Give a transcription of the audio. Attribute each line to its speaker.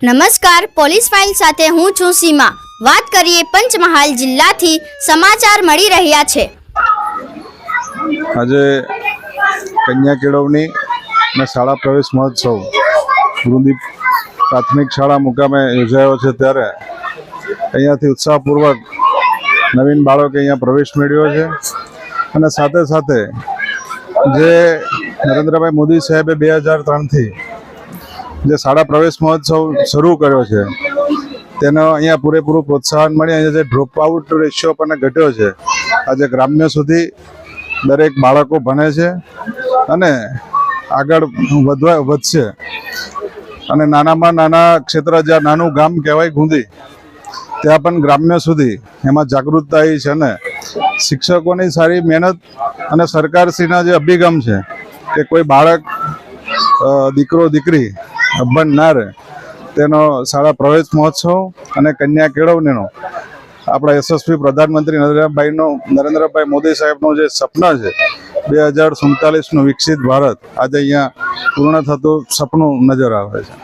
Speaker 1: નમસ્કાર, police file સાથે હું છું સીમા। વાત કરીએ પંચમહાલ જિલ્લાથી સમાચાર મળી રહ્યા છે।
Speaker 2: આજે કન્યા કેળવણી અને શાળા પ્રવેશ મહોત્સવ ગુરુદીપ પ્રાથમિક શાળા મુકામે યોજાયો છે, ત્યારે અહીંયાથી ઉત્સાહપૂર્વક નવીન બાળકે અહીંયા પ્રવેશ મેળવ્યો છે। અને સાથે સાથે જે નરેન્દ્રભાઈ મોદી સાહેબે 2003થી જે શાળા પ્રવેશ મહોત્સવ શરૂ કર્યો છે, તેનો અહીંયા પૂરેપૂરું પ્રોત્સાહન મળી અહીંયા જે ડ્રોપ આઉટ રેશિયો પણ ઘટ્યો છે। આજે ગ્રામ્ય સુધી દરેક બાળકો ભણે છે અને આગળ વધશે। અને નાનામાં નાના ક્ષેત્ર, જ્યાં નાનું ગામ કહેવાય ગુંદી, ત્યાં પણ ગ્રામ્ય સુધી એમાં જાગૃતતા આવી છે। અને શિક્ષકોની સારી મહેનત અને સરકારશ્રીના જે અભિગમ છે કે કોઈ બાળક દીકરો દીકરી અભણ ના રહે, તેનો શાળા પ્રવેશ મહોત્સવ અને કન્યા કેળવણીનો આપણા યશસ્વી પ્રધાનમંત્રી નરેન્દ્રભાઈ મોદી સાહેબનું જે સપના છે 2047નું વિકસિત ભારત, આજે અહીંયા પૂર્ણ થતું સપનું નજર આવે છે।